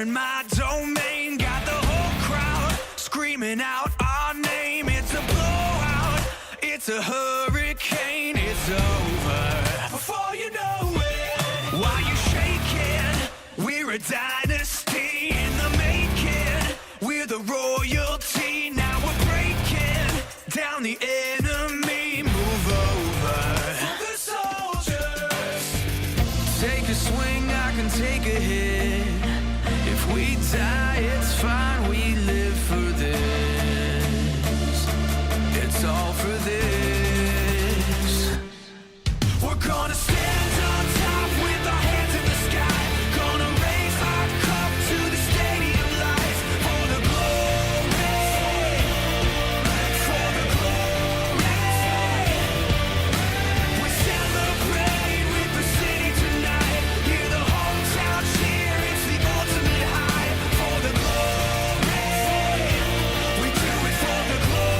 in my domain, got the whole crowd screaming out our name. It's a blowout, it's a hurricane, it's over before you know it. While you shaking, we're a dynasty in the making. We're the royalty, now we're breaking down the enemy. Move over for the soldiers. Take a swing, I can take a hit. If we die, it's fine, we live for this. It's all for this. We're gonna stand on top with our hands in the sky. Gonna raise our cup to the stadium lights. For the glory, for the glory. We celebrate with the city tonight. Hear the hometown cheer, it's the ultimate high. For the glory, we do it for the glory.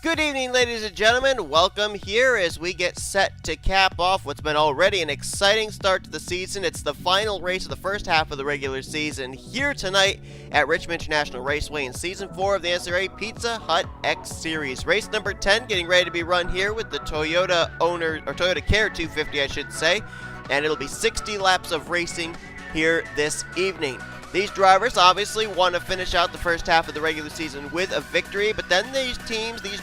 Good evening, ladies and gentlemen. Welcome here as we get set to cap off what's been already an exciting start to the season. It's the final race of the first half of the regular season here tonight at Richmond International Raceway in Season 4 of the NCRA Pizza Hut X Series. Race number 10 getting ready to be run here with the Toyota Care 250, I should say. And it'll be 60 laps of racing here this evening. These drivers obviously want to finish out the first half of the regular season with a victory, but then these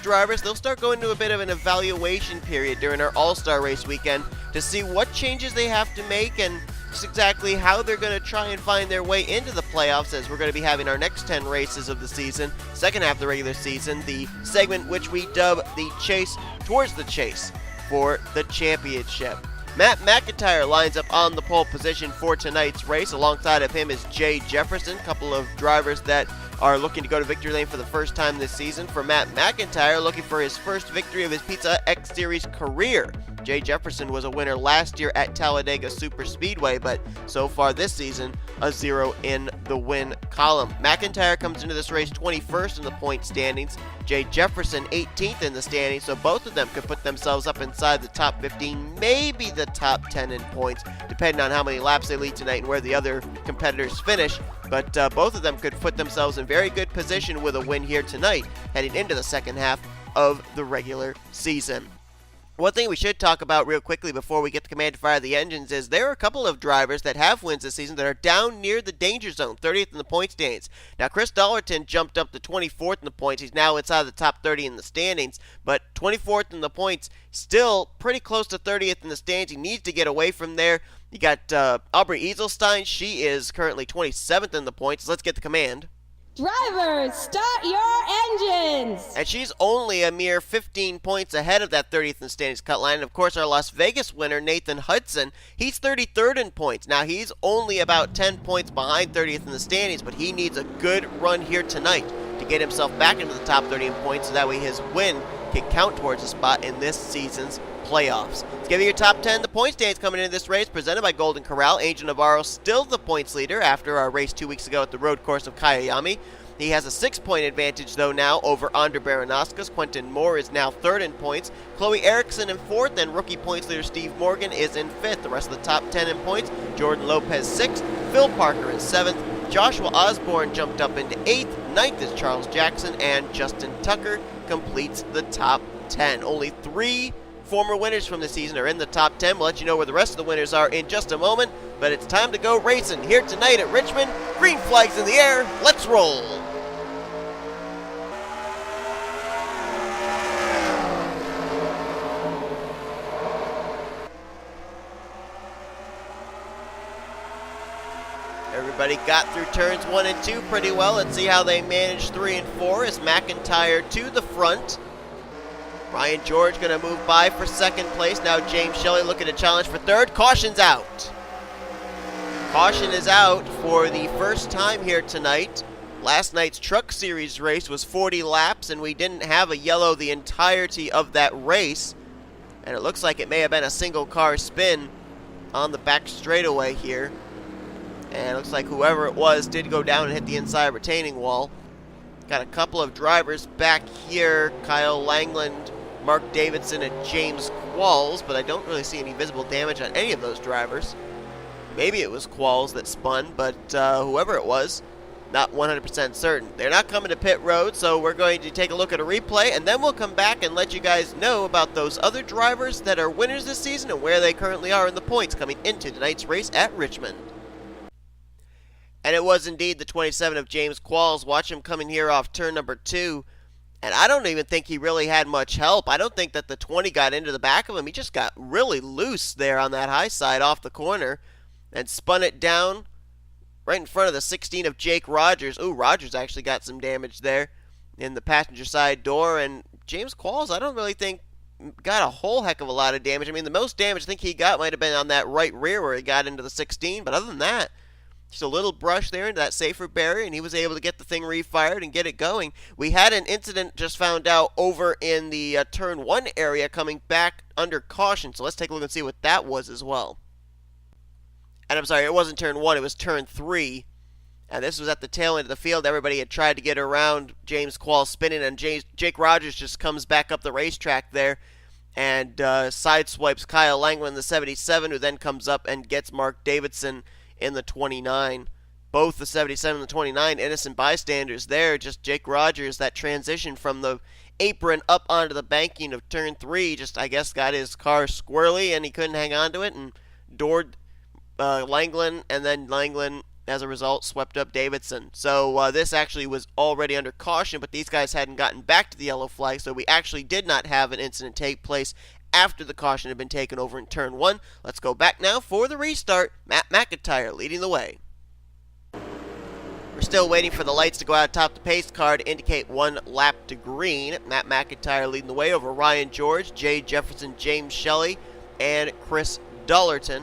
drivers, they'll start going to a bit of an evaluation period during our All-Star Race weekend to see what changes they have to make and just exactly how they're going to try and find their way into the playoffs, as we're going to be having our next 10 races of the season, second half of the regular season, the segment which we dub the Chase Towards the Chase for the championship. Matt McIntire lines up on the pole position for tonight's race. Alongside of him is J Jefferson, a couple of drivers that are looking to go to victory lane for the first time this season. For Matt McIntire, looking for his first victory of his Pizza X Series career. J Jefferson was a winner last year at Talladega Superspeedway, but so far this season, a 0 in the win column. McIntire comes into this race 21st in the point standings. J Jefferson 18th in the standings, so both of them could put themselves up inside the top 15, maybe the top 10 in points, depending on how many laps they lead tonight and where the other competitors finish. But both of them could put themselves in very good position with a win here tonight, heading into the second half of the regular season. One thing we should talk about real quickly before we get to command to fire the engines is there are a couple of drivers that have wins this season that are down near the danger zone, 30th in the point standings. Now, C Dollerton jumped up to 24th in the points. He's now inside the top 30 in the standings, but 24th in the points, still pretty close to 30th in the standings. He needs to get away from there. You got A Eisestein. She is currently 27th in the points. Let's get the command. Drivers, start your engines! And she's only a mere 15 points ahead of that 30th in the standings cut line. And of course, our Las Vegas winner, N Hudson, he's 33rd in points. Now, he's only about 10 points behind 30th in the standings, but he needs a good run here tonight to get himself back into the top 30 in points, so that way his win can count towards a spot in this season's playoffs. Let's give you your top 10. The point standings coming into this race, presented by Golden Corral. Angel Navarro still the points leader after our race 2 weeks ago at the road course of Kyayami. He has a 6-point advantage, though, now over A Baranauskas. Quentin Moore is now 3rd in points. Chloe Ericsson in 4th, and rookie points leader Steve Morgan is in 5th. The rest of the top 10 in points, Jordan Lopez 6th, Phil Parker in 7th, Joshua Osborne jumped up into 8th, 9th is Charles Jackson, and Justin Tucker completes the top 10. Only 3 former winners from the season are in the top 10. We'll let you know where the rest of the winners are in just a moment, but it's time to go racing here tonight at Richmond. Green flags in the air. Let's roll. Everybody got through turns 1 and 2 pretty well. Let's see how they manage 3 and 4 as McIntire to the front. Ryan George going to move by for second place. Now James Shelly looking to challenge for third. Caution's out. Caution is out for the first time here tonight. Last night's Truck Series race was 40 laps, and we didn't have a yellow the entirety of that race. And it looks like it may have been a single car spin on the back straightaway here. And it looks like whoever it was did go down and hit the inside retaining wall. Got a couple of drivers back here, Kyle Langland, Mark Davidson, and James Qualls, but I don't really see any visible damage on any of those drivers. Maybe it was Qualls that spun, but whoever it was, not 100% certain. They're not coming to pit road, so we're going to take a look at a replay, and then we'll come back and let you guys know about those other drivers that are winners this season and where they currently are in the points coming into tonight's race at Richmond. And it was indeed the 27 of James Qualls. Watch him coming here off turn number 2. And I don't even think he really had much help. I don't think that the 20 got into the back of him. He just got really loose there on that high side off the corner and spun it down right in front of the 16 of Jake Rogers. Ooh, Rogers actually got some damage there in the passenger side door. And James Qualls, I don't really think got a whole heck of a lot of damage. I mean, the most damage I think he got might have been on that right rear where he got into the 16. But other than that, just a little brush there into that safer barrier, and he was able to get the thing refired and get it going. We had an incident just found out over in the turn 1 area coming back under caution. So let's take a look and see what that was as well. And I'm sorry, it wasn't turn 1, it was turn 3. And this was at the tail end of the field. Everybody had tried to get around James Qualls spinning, and Jake Rogers just comes back up the racetrack there and sideswipes Kyle Langland, the 77, who then comes up and gets Mark Davidson in the 29. Both the 77 and the 29 innocent bystanders there. Just Jake Rogers, that transition from the apron up onto the banking of turn 3, just I guess got his car squirrely and he couldn't hang on to it and doored Langland, and then Langland as a result swept up Davidson. So this actually was already under caution, but these guys hadn't gotten back to the yellow flag, so we actually did not have an incident take place after the caution had been taken over in turn 1. Let's go back now for the restart. M McIntire leading the way. We're still waiting for the lights to go out top the pace car to indicate 1 lap to green. M McIntire leading the way over Ryan George, J Jefferson, J Shelly, and C Dollerton.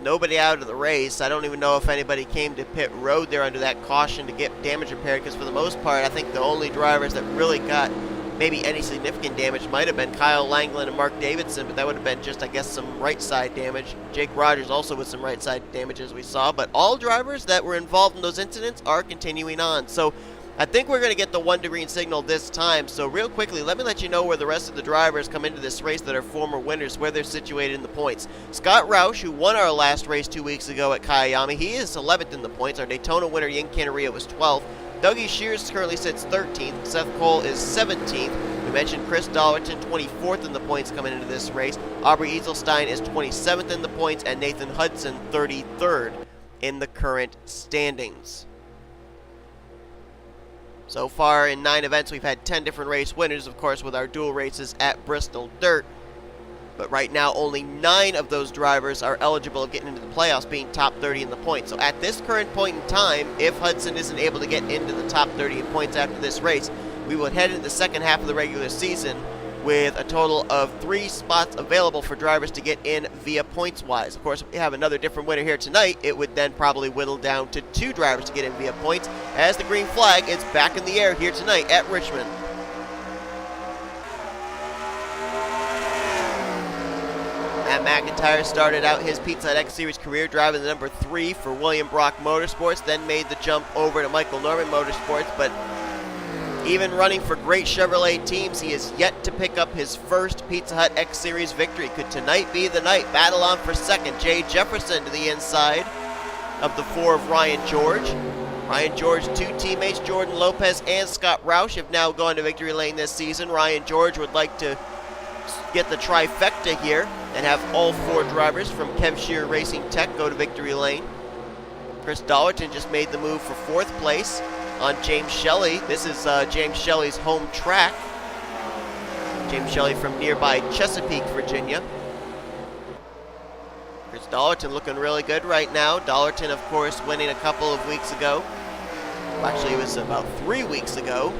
Nobody out of the race. I don't even know if anybody came to pit road there under that caution to get damage repaired, because for the most part, I think the only drivers that really got maybe any significant damage might have been Kyle Langland and Mark Davidson, but that would have been just, I guess, some right side damage. Jake Rogers also with some right side damage, as we saw, but all drivers that were involved in those incidents are continuing on. So I think we're going to get the 1 to green signal this time. So real quickly, let me let you know where the rest of the drivers come into this race that are former winners, where they're situated in the points. Scott Roush, who won our last race 2 weeks ago at Kiami, he is 11th in the points. Our Daytona winner, Yin Canneria, was 12th. Dougie Shears currently sits 13th. Seth Cole is 17th. We mentioned C Dollerton, 24th in the points coming into this race. Aubrey Eisestein is 27th in the points, and Nathan Hudson 33rd in the current standings. So far in 9 events, we've had 10 different race winners, of course, with our dual races at Bristol Dirt. But right now, only 9 of those drivers are eligible of getting into the playoffs, being top 30 in the points. So at this current point in time, if Hudson isn't able to get into the top 30 in points after this race, we will head into the second half of the regular season with a total of 3 spots available for drivers to get in via points-wise. Of course, if we have another different winner here tonight, it would then probably whittle down to 2 drivers to get in via points, as the green flag is back in the air here tonight at Richmond. M McIntire started out his Pizza Hut X Series career driving the number 3 for William Brock Motorsports, then made the jump over to Michael Norman Motorsports, but even running for great Chevrolet teams, he is yet to pick up his first Pizza Hut X Series victory. Could tonight be the night? Battle on for second. J Jefferson to the inside of the 4 of Ryan George. Ryan George, 2 teammates, Jordan Lopez and Scott Roush, have now gone to victory lane this season. Ryan George would like to get the trifecta here and have all 4 drivers from Kev Shear Racing Tech go to victory lane. C Dollerton just made the move for 4th place on James Shelly. This is James Shelly's home track. James Shelly from nearby Chesapeake, Virginia. C Dollerton looking really good right now. Dollerton, of course, winning a couple of weeks ago. Well, actually, it was about 3 weeks ago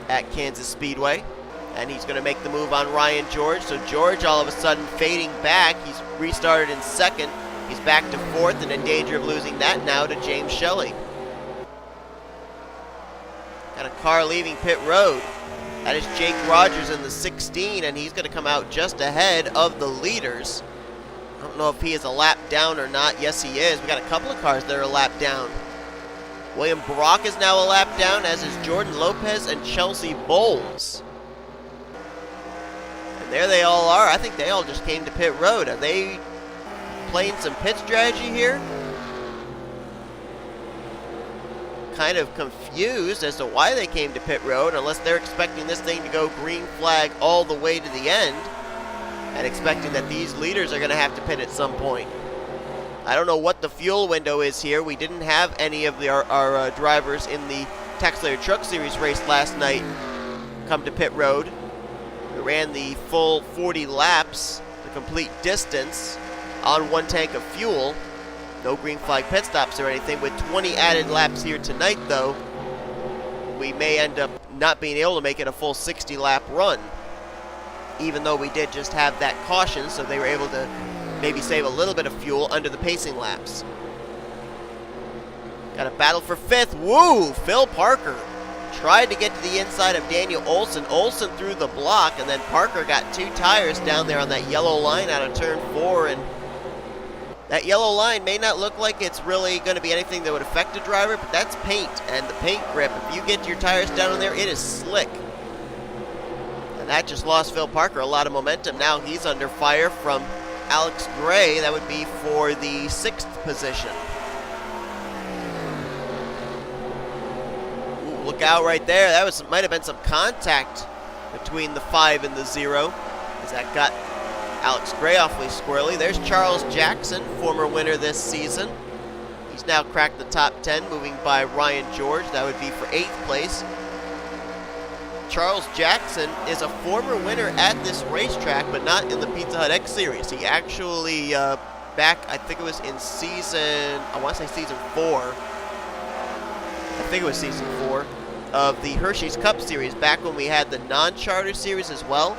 at Kansas Speedway. And he's going to make the move on Ryan George. So George all of a sudden fading back. He's restarted in 2nd. He's back to 4th and in danger of losing that now to James Shelly. Got a car leaving pit road. That is Jake Rogers in the 16, and he's going to come out just ahead of the leaders. I don't know if he is a lap down or not. Yes, he is. We got a couple of cars that are a lap down. William Brock is now a lap down, as is Jordan Lopez and Chelsea Bowles. And there they all are. I think they all just came to pit road. Are they playing some pit strategy here? Kind of confused as to why they came to pit road, unless they're expecting this thing to go green flag all the way to the end and expecting that these leaders are going to have to pit at some point. I don't know what the fuel window is here. We didn't have any of our drivers in the Taxslayer Truck Series race last night come to pit road. We ran the full 40 laps, the complete distance, on one tank of fuel. No green flag pit stops or anything. With 20 added laps here tonight, though, we may end up not being able to make it a full 60-lap run, even though we did just have that caution, so they were able to maybe save a little bit of fuel under the pacing laps. Got a battle for 5th. Woo! Phil Parker tried to get to the inside of Daniel Olson. Olson threw the block, and then Parker got 2 tires down there on that yellow line out of turn 4, and that yellow line may not look like it's really going to be anything that would affect a driver, but that's paint, and the paint grip, if you get your tires down in there, it is slick. And that just lost Phil Parker a lot of momentum. Now he's under fire from Alex Gray. That would be for the 6th position. Ooh, look out right there. That might have been some contact between the 5 and the 0, as that got Alex Gray awfully squirrely. There's Charles Jackson, former winner this season. He's now cracked the top 10, moving by Ryan George. That would be for 8th place. Charles Jackson is a former winner at this racetrack, but not in the Pizza Hut X Series. He actually, back, I think it was in season 4. I think it was season 4 of the Hershey's Cup Series, back when we had the non-charter series as well.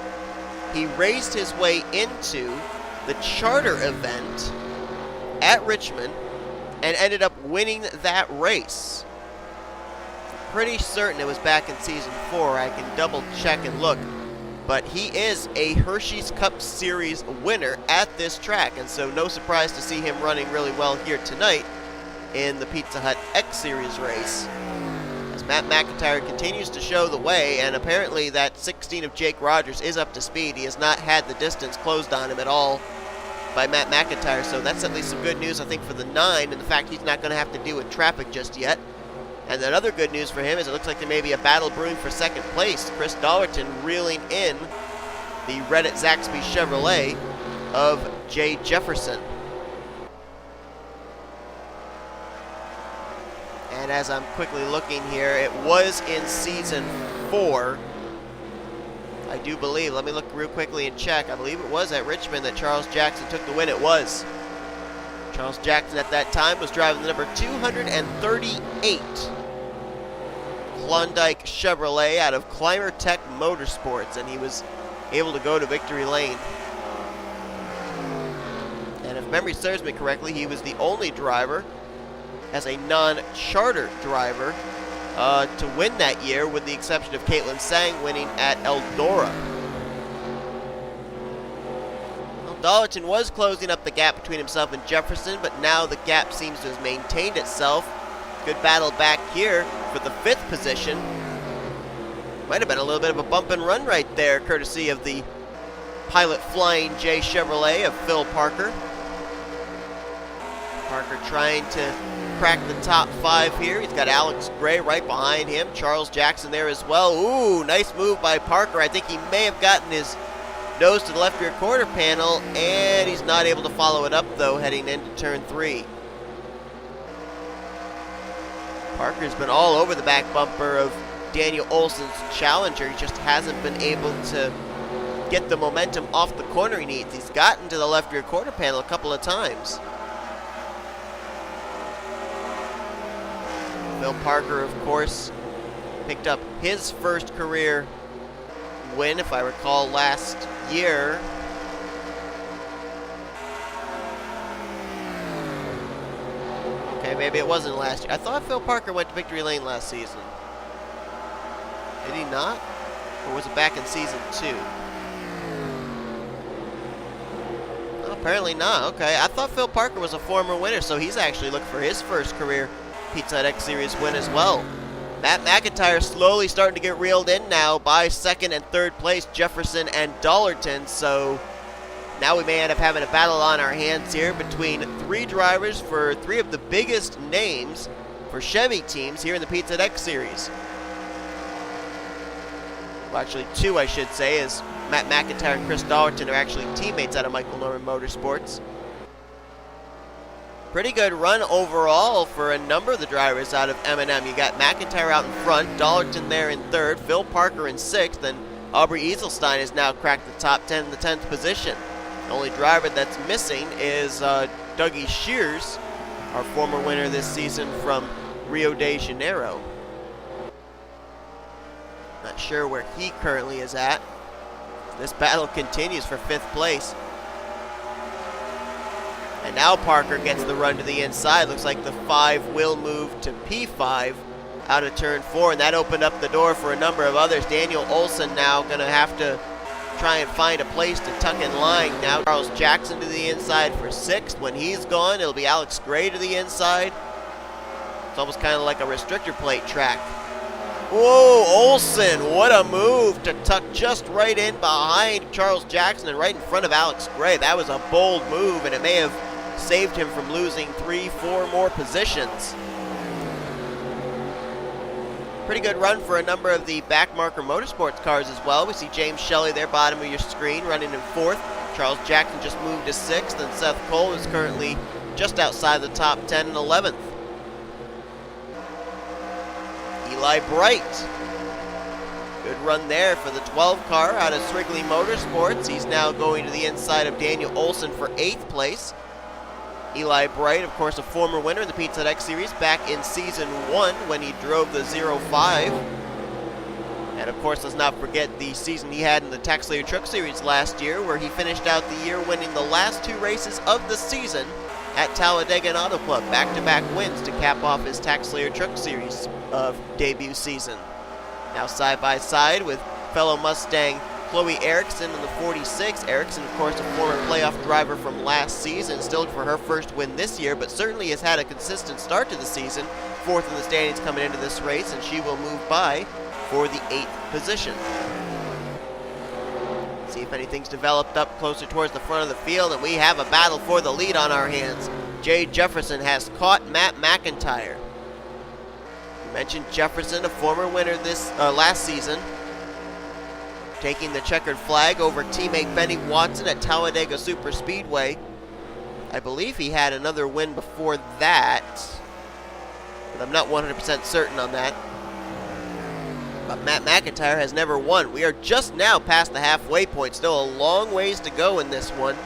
He raced his way into the charter event at Richmond and ended up winning that race. Pretty certain it was back in season 4. I can double check and look. But he is a Hershey's Cup Series winner at this track, and so no surprise to see him running really well here tonight in the Pizza Hut X Series race. Matt McIntyre continues to show the way, and apparently that 16 of Jake Rogers is up to speed. He has not had the distance closed on him at all by Matt McIntyre, so that's at least some good news, I think, for the 9, and the fact he's not going to have to deal with traffic just yet. And then other good news for him is it looks like there may be a battle brewing for 2nd place. Chris Dollerton reeling in the Reddit Zaxby Chevrolet of J Jefferson. And as I'm quickly looking here, it was in season 4. I do believe, let me look real quickly and check. I believe it was at Richmond that Charles Jackson took the win. It was. Charles Jackson at that time was driving the number 238 Klondike Chevrolet out of Climber Tech Motorsports, and he was able to go to victory lane. And if memory serves me correctly, he was the only driver as a non-charter driver to win that year, with the exception of Caitlin Sang winning at Eldora. Well, Dollerton was closing up the gap between himself and Jefferson, but now the gap seems to have maintained itself. Good battle back here for the 5th position. Might have been a little bit of a bump and run right there, courtesy of the Pilot Flying J Chevrolet of Phil Parker. Parker trying to crack the top 5 here. He's got Alex Gray right behind him. Charles Jackson there as well. Ooh, nice move by Parker. I think he may have gotten his nose to the left rear quarter panel, and he's not able to follow it up, though, heading into turn 3. Parker's been all over the back bumper of Daniel Olson's Challenger. He just hasn't been able to get the momentum off the corner he needs. He's gotten to the left rear quarter panel a couple of times. Phil Parker, of course, picked up his first career win, if I recall, last year. Okay, maybe it wasn't last year. I thought Phil Parker went to victory lane last season. Did he not? Or was it back in season 2? No, apparently not. Okay, I thought Phil Parker was a former winner, so he's actually looking for his first career Pizza Hut X Series win as well. Matt McIntire slowly starting to get reeled in now by second and third place, Jefferson and Dollerton. So now we may end up having a battle on our hands here between three drivers for three of the biggest names for Chevy teams here in the Pizza Hut X Series. Well, actually two, I should say, as Matt McIntire and Chris Dollerton are actually teammates out of Michael Norman Motorsports. Pretty good run overall for a number of the drivers out of M&M. You got McIntire out in front, Dollerton there in third, Phil Parker in sixth, and Aubrey Eselstein has now cracked the top 10 in the 10th position. The only driver that's missing is Dougie Shears, our former winner this season from Rio de Janeiro. Not sure where he currently is at. This battle continues for fifth place. And now Parker gets the run to the inside. Looks like the 5 will move to P5 out of turn 4, and that opened up the door for a number of others. Daniel Olson now going to have to try and find a place to tuck in line. Now Charles Jackson to the inside for 6th. When he's gone, it'll be Alex Gray to the inside. It's almost kind of like a restrictor plate track. Whoa, Olson, what a move to tuck just right in behind Charles Jackson and right in front of Alex Gray. That was a bold move, and it may have saved him from losing 3-4 more positions. Pretty good run for a number of the backmarker motorsports cars as well. We see James Shelly there, bottom of your screen, running in 4th. Charles Jackson just moved to 6th, and Seth Cole is currently just outside the top 10 and 11th. Eli Bright. Good run there for the 12 car out of Swigley Motorsports. He's now going to the inside of Daniel Olson for 8th place. Eli Bright, of course, a former winner in the Pizza Hut X Series back in Season 1 when he drove the 05. And, of course, let's not forget the season he had in the Tax Slayer Truck Series last year, where he finished out the year winning the last 2 races of the season at Talladega Auto Club. Back-to-back wins to cap off his Tax Slayer Truck Series of debut season. Now side by side with fellow Mustang Chloe Ericsson in the 46. Ericsson, of course, a former playoff driver from last season, still for her first win this year, but certainly has had a consistent start to the season. 4th in the standings coming into this race, and she will move by for the 8th position. See if anything's developed up closer towards the front of the field, and we have a battle for the lead on our hands. J Jefferson has caught Matt McIntire. We mentioned Jefferson, a former winner this last season, taking the checkered flag over teammate Benny Watson at Talladega Superspeedway. I believe he had another win before that, but I'm not 100% certain on that. But Matt McIntire has never won. We are just now past the halfway point. Still a long ways to go in this one.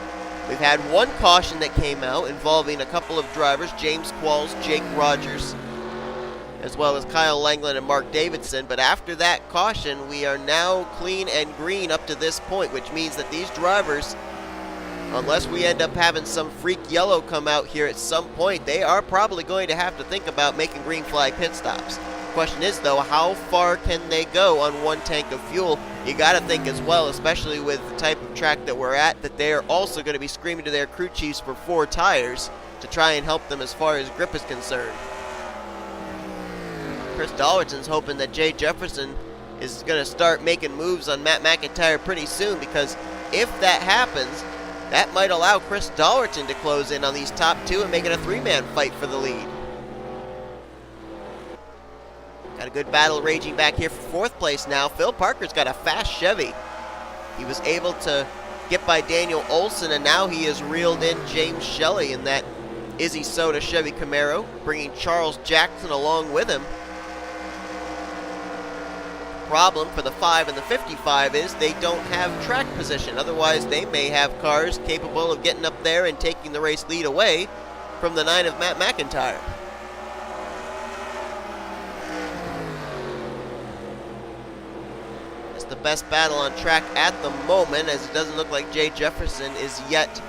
We've had one caution that came out involving a couple of drivers, James Qualls, Jake Rogers, as well as Kyle Langland and Mark Davidson. But after that caution, we are now clean and green up to this point, which means that these drivers, unless we end up having some freak yellow come out here at some point, they are probably going to have to think about making green flag pit stops. Question is, though, how far can they go on one tank of fuel? You got to think as well, especially with the type of track that we're at, that they are also going to be screaming to their crew chiefs for 4 tires to try and help them as far as grip is concerned. Chris Dollerton's hoping that J Jefferson is going to start making moves on Matt McIntire pretty soon, because if that happens, that might allow Chris Dollerton to close in on these top 2 and make it a 3-man fight for the lead. Got a good battle raging back here for 4th place now. Phil Parker's got a fast Chevy. He was able to get by Daniel Olson, and now he has reeled in James Shelly in that Izzy Soda Chevy Camaro, bringing Charles Jackson along with him. Problem for the 5 and the 55 is they don't have track position. Otherwise, they may have cars capable of getting up there and taking the race lead away from the 9 of Matt McIntire. It's the best battle on track at the moment, as it doesn't look like J Jefferson is yet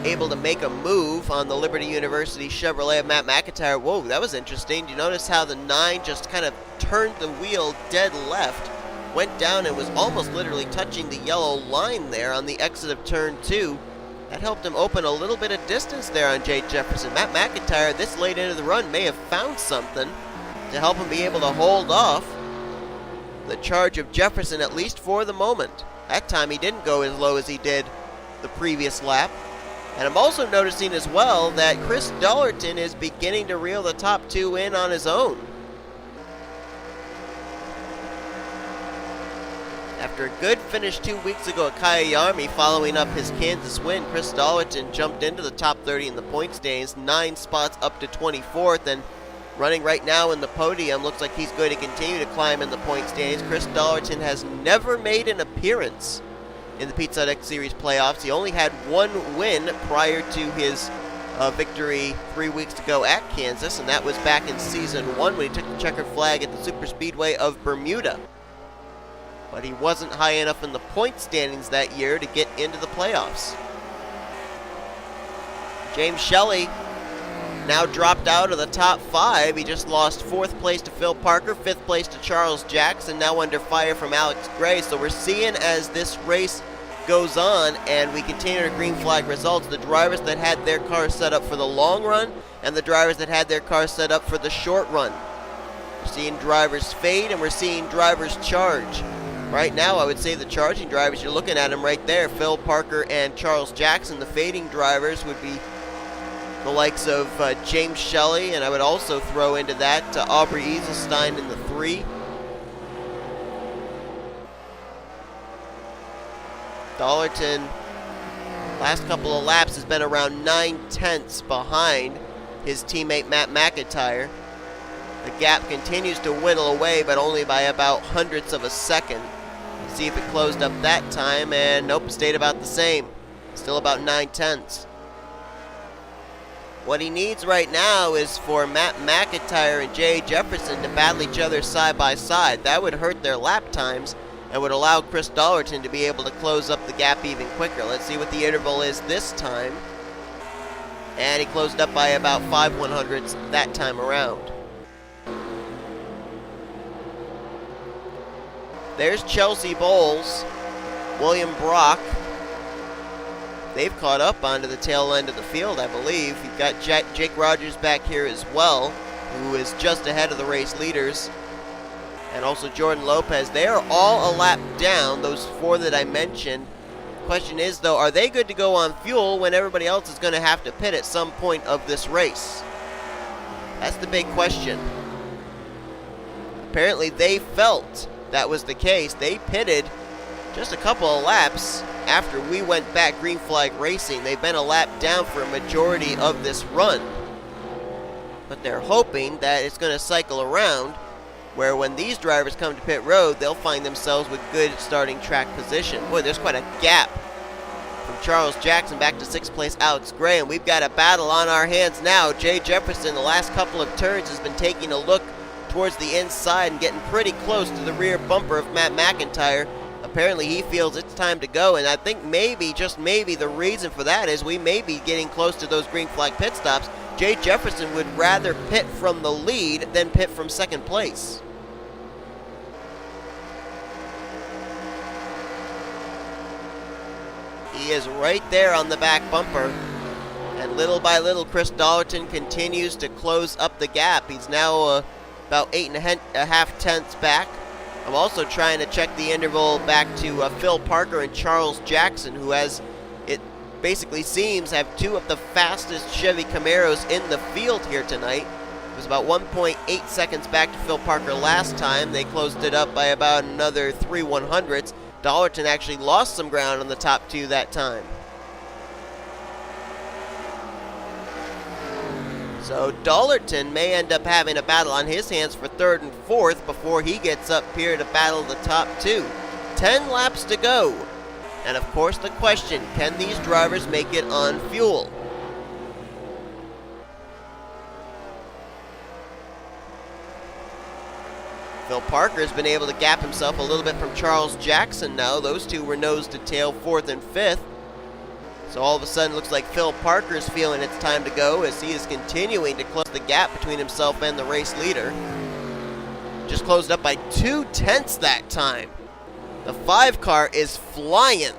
able to make a move on the Liberty University Chevrolet of Matt McIntire. Whoa, that was interesting. You notice how the 9 just kind of turned the wheel dead left, went down and was almost literally touching the yellow line there on the exit of turn 2 That helped him open a little bit of distance there on J Jefferson. Matt McIntyre, this late into the run, may have found something to help him be able to hold off the charge of Jefferson, at least for the moment. That time he didn't go as low as he did the previous lap. And I'm also noticing as well that C Dollerton is beginning to reel the top two in on his own. After a good finish 2 weeks ago at Kyalami following up his Kansas win, C Dollerton jumped into the top 30 in the point standings, 9 spots up to 24th, and running right now in the podium. Looks like he's going to continue to climb in the point standings. C Dollerton has never made an appearance in the Pizza Hut X Series playoffs. He only had one win prior to his victory 3 weeks ago at Kansas, and that was back in Season 1 when he took the checkered flag at the Super Speedway of Bermuda. But he wasn't high enough in the point standings that year to get into the playoffs. J Shelly now dropped out of the top 5. He just lost 4th place to Phil Parker, 5th place to Charles Jackson, now under fire from Alex Gray. So we're seeing as this race goes on and we continue our green flag results, the drivers that had their cars set up for the long run and the drivers that had their cars set up for the short run. We're seeing drivers fade and we're seeing drivers charge. Right now, I would say the charging drivers, you're looking at them right there, Phil Parker and Charles Jackson. The fading drivers would be the likes of J Shelly, and I would also throw into that A Eisestein in the 3. Dollerton, last couple of laps, has been around 9/10 behind his teammate Matt McIntyre. The gap continues to whittle away, but only by about hundredths of a second. Let's see if it closed up that time, and nope, stayed about the same. Still about 9/10. What he needs right now is for Matt McIntyre and J Jefferson to battle each other side by side. That would hurt their lap times and would allow C Dollerton to be able to close up the gap even quicker. Let's see what the interval is this time. And he closed up by about 5/100ths that time around. There's Chelsea Bowles, William Brock. They've caught up onto the tail end of the field, I believe. You've got Jake Rogers back here as well, who is just ahead of the race leaders. And also Jordan Lopez. They are all a lap down, those 4 that I mentioned. Question is, though, are they good to go on fuel when everybody else is going to have to pit at some point of this race? That's the big question. Apparently they felt that was the case. They pitted just a couple of laps after we went back green flag racing. They've been a lap down for a majority of this run. But they're hoping that it's going to cycle around where when these drivers come to pit road, they'll find themselves with good starting track position. Boy, there's quite a gap from Charles Jackson back to 6th place Alex Gray, and we've got a battle on our hands now. J Jefferson, the last couple of turns, has been taking a look towards the inside and getting pretty close to the rear bumper of Matt McIntyre. Apparently he feels it's time to go, and I think maybe, just maybe, the reason for that is we may be getting close to those green flag pit stops. J Jefferson would rather pit from the lead than pit from 2nd place. He is right there on the back bumper. And little by little, C Dollerton continues to close up the gap. He's now about 8.5 tenths back. I'm also trying to check the interval back to Phil Parker and Charles Jackson, who, as it basically seems, have 2 of the fastest Chevy Camaros in the field here tonight. It was about 1.8 seconds back to Phil Parker last time. They closed it up by about another 3/100ths. Dollerton actually lost some ground on the top 2 that time. So Dollerton may end up having a battle on his hands for 3rd and 4th before he gets up here to battle the top 2. 10 laps to go. And of course the question, can these drivers make it on fuel? Phil Parker has been able to gap himself a little bit from Charles Jackson now. Those 2 were nose to tail 4th and 5th. So all of a sudden, looks like Phil Parker's feeling it's time to go as he is continuing to close the gap between himself and the race leader. Just closed up by 2/10 that time. The 5 car is flying.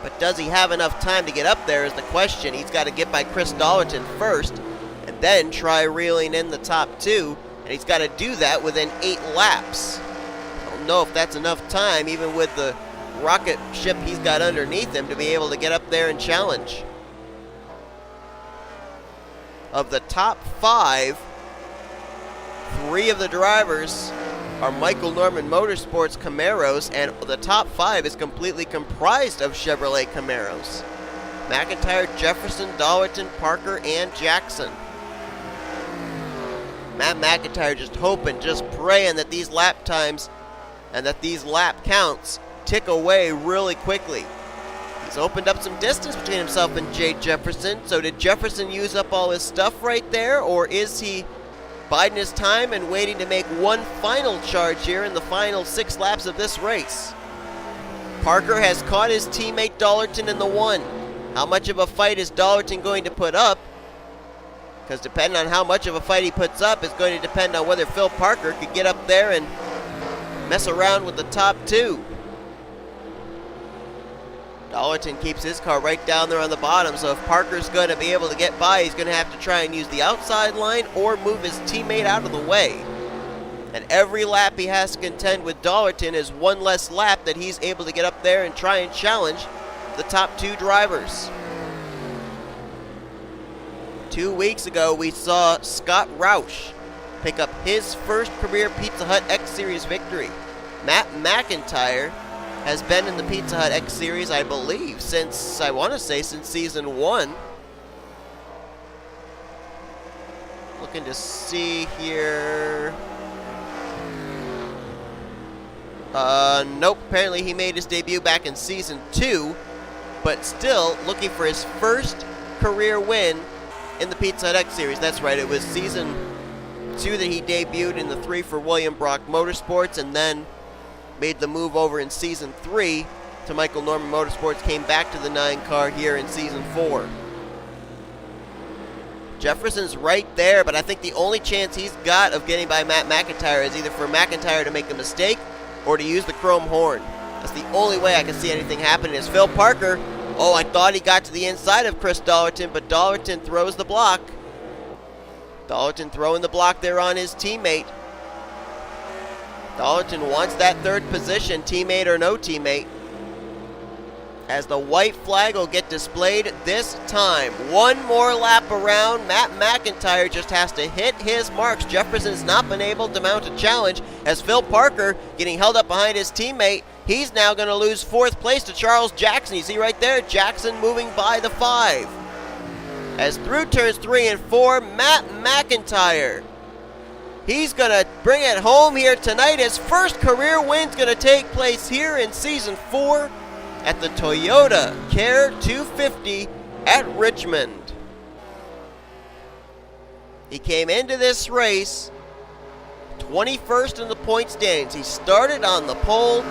But does he have enough time to get up there is the question. He's got to get by Chris Dollerton first and then try reeling in the top 2. And he's got to do that within 8 laps. I don't know if that's enough time, even with the rocket ship he's got underneath him, to be able to get up there and challenge. Of the top 5, 3 of the drivers are Michael Norman Motorsports Camaros, and the top 5 is completely comprised of Chevrolet Camaros. McIntyre, Jefferson, Dollerton, Parker, and Jackson. Matt McIntyre just hoping, just praying that these lap times and that these lap counts tick away really quickly. He's opened up some distance between himself and J Jefferson. So did Jefferson use up all his stuff right there, or is he biding his time and waiting to make one final charge here in the final 6 laps of this race? Parker has caught his teammate Dollerton in the 1. How much of a fight is Dollerton going to put up? Because depending on how much of a fight he puts up is going to depend on whether Phil Parker could get up there and mess around with the top 2. Dollerton keeps his car right down there on the bottom, so if Parker's going to be able to get by, he's going to have to try and use the outside line or move his teammate out of the way. And every lap he has to contend with Dollerton is one less lap that he's able to get up there and try and challenge the top 2 drivers. 2 weeks ago, we saw Scott Roush pick up his first career Pizza Hut X Series victory. Matt McIntyre has been in the Pizza Hut X Series, I believe, since, I want to say, since season 1. Looking to see here. Nope, apparently he made his debut back in season 2, but still looking for his first career win in the Pizza Hut X Series. That's right, it was season 2 that he debuted in the 3 for William Brock Motorsports, and then made the move over in season 3 to Michael Norman Motorsports, came back to the 9 car here in season 4. Jefferson's right there, but I think the only chance he's got of getting by Matt McIntyre is either for McIntyre to make a mistake or to use the chrome horn. That's the only way I can see anything happening. Is Phil Parker. Oh, I thought he got to the inside of Chris Dollerton, but Dollerton throws the block. Dollerton throwing the block there on his teammate. Dollerton wants that 3rd position, teammate or no teammate. As the white flag will get displayed this time. One more lap around. Matt McIntyre just has to hit his marks. Jefferson's not been able to mount a challenge as Phil Parker getting held up behind his teammate. He's now going to lose 4th place to Charles Jackson. You see right there, Jackson moving by the 5. As through turns 3 and 4, Matt McIntyre, he's going to bring it home here tonight. His first career win's going to take place here in Season 4 at the Toyota Care 250 at Richmond. He came into this race 21st in the point standings. He started on the pole,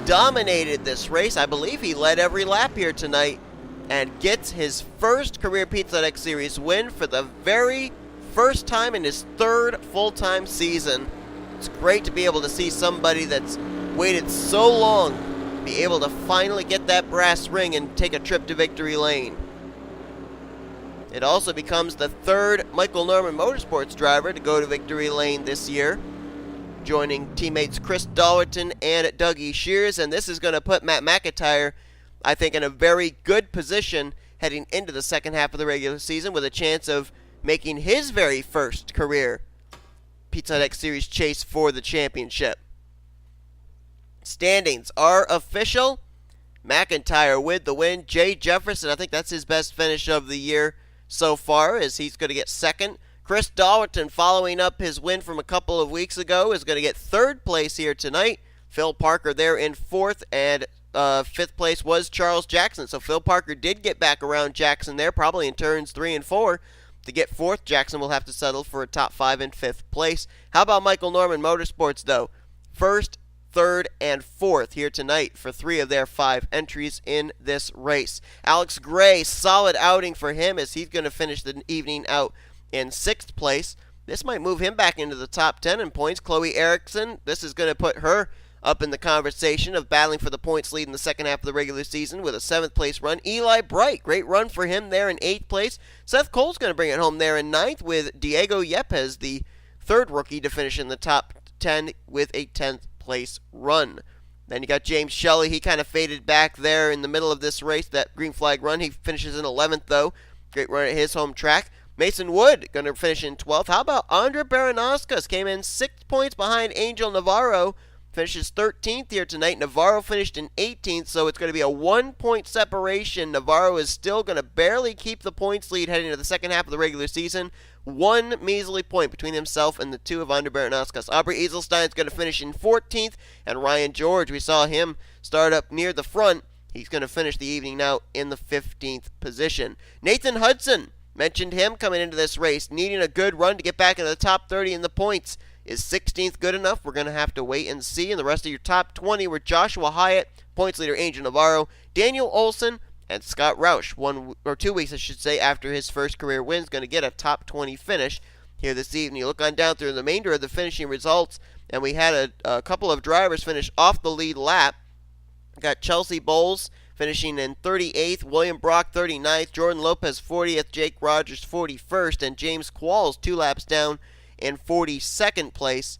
dominated this race. I believe he led every lap here tonight and gets his first career Pizza Hut X Series win for the very first time in his 3rd full-time season. It's great to be able to see somebody that's waited so long be able to finally get that brass ring and take a trip to victory lane. It also becomes the 3rd Michael Norman Motorsports driver to go to victory lane this year, joining teammates Chris Dollerton and Dougie Shears, and this is going to put Matt McIntyre, I think, in a very good position heading into the second half of the regular season with a chance of making his very first career Pizza Hut X Series chase for the championship. Standings are official. McIntyre with the win. J Jefferson, I think that's his best finish of the year so far, as he's going to get 2nd. Chris Dollerton, following up his win from a couple of weeks ago, is going to get 3rd place here tonight. Phil Parker there in 4th, and 5th place was Charles Jackson. So Phil Parker did get back around Jackson there, probably in turns 3 and 4. To get 4th, Jackson will have to settle for a top 5 and 5th place. How about Michael Norman Motorsports, though? 1st, 3rd, and 4th here tonight for 3 of their 5 entries in this race. Alex Gray, solid outing for him as he's going to finish the evening out in 6th place. This might move him back into the top 10 in points. Chloe Ericsson, this is going to put her Up in the conversation of battling for the points lead in the second half of the regular season with a 7th place run, Eli Bright. Great run for him there in 8th place. Seth Cole's going to bring it home there in 9th with Diego Yepez, the 3rd rookie, to finish in the top 10 with a 10th place run. Then you got J Shelly. He kind of faded back there in the middle of this race, that green flag run. He finishes in 11th, though. Great run at his home track. Mason Wood going to finish in 12th. How about A Baranauskas? Came in 6 points behind Angel Navarro. Finishes 13th here tonight. Navarro finished in 18th, so it's going to be a 1-point separation. Navarro is still going to barely keep the points lead heading into the second half of the regular season. 1 measly point between himself and the 2 of A Baranauskas. A Eisestein is going to finish in 14th, and Ryan George, we saw him start up near the front. He's going to finish the evening now in the 15th position. Nathan Hudson, mentioned him coming into this race, needing a good run to get back into the top 30 in the points. Is 16th good enough? We're going to have to wait and see. And the rest of your top 20 were Joshua Hyatt, points leader Angel Navarro, Daniel Olson, and Scott Roush. 1 or 2 weeks, I should say, after his first career win, is going to get a top 20 finish here this evening. You look on down through the remainder of the finishing results, and we had a couple of drivers finish off the lead lap. We got Chelsea Bowles finishing in 38th, William Brock 39th, Jordan Lopez 40th, Jake Rogers 41st, and James Qualls 2 laps down in 42nd place.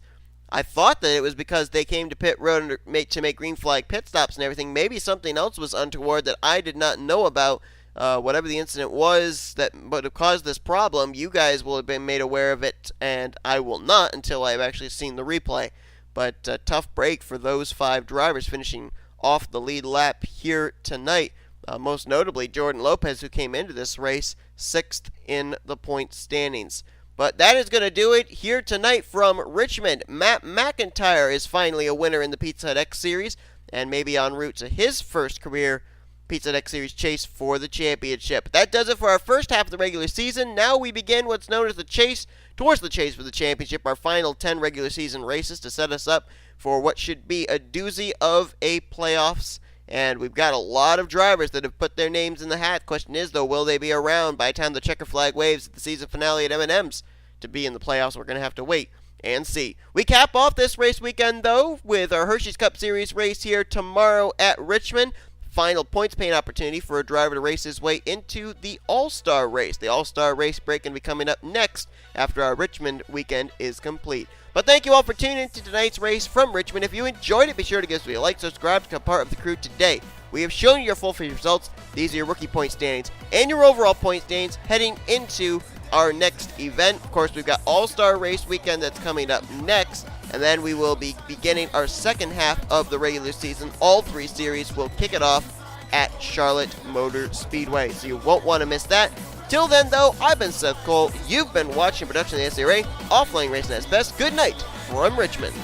I thought that it was because they came to pit road to make green flag pit stops and everything. Maybe something else was untoward that I did not know about. Whatever the incident was that would have caused this problem, you guys will have been made aware of it, and I will not until I have actually seen the replay. But tough break for those 5 drivers finishing off the lead lap here tonight. Most notably, Jordan Lopez, who came into this race 6th in the point standings. But that is going to do it here tonight from Richmond. M McIntire is finally a winner in the Pizza Hut X Series, and maybe en route to his first career Pizza Hut X Series chase for the championship. That does it for our first half of the regular season. Now we begin what's known as the chase towards the chase for the championship, our final 10 regular season races to set us up for what should be a doozy of a playoffs. And we've got a lot of drivers that have put their names in the hat. Question is, though, will they be around by the time the checker flag waves at the season finale at M&M's to be in the playoffs? We're going to have to wait and see. We cap off this race weekend, though, with our Hershey's Cup Series race here tomorrow at Richmond. Final points paying opportunity for a driver to race his way into the All-Star race. The All-Star race break going to be coming up next after our Richmond weekend is complete. But thank you all for tuning in to tonight's race from Richmond. If you enjoyed it, be sure to give us a like, subscribe, become part of the crew today. We have shown you your full field results. These are your rookie point standings and your overall point standings heading into our next event. Of course, we've got All-Star Race Weekend that's coming up next, and then we will be beginning our second half of the regular season. All 3 series will kick it off at Charlotte Motor Speedway, so you won't want to miss that. Till then, though, I've been Seth Cole. You've been watching a production of the NNSCRA, Offline Racing at its best. Good night from Richmond.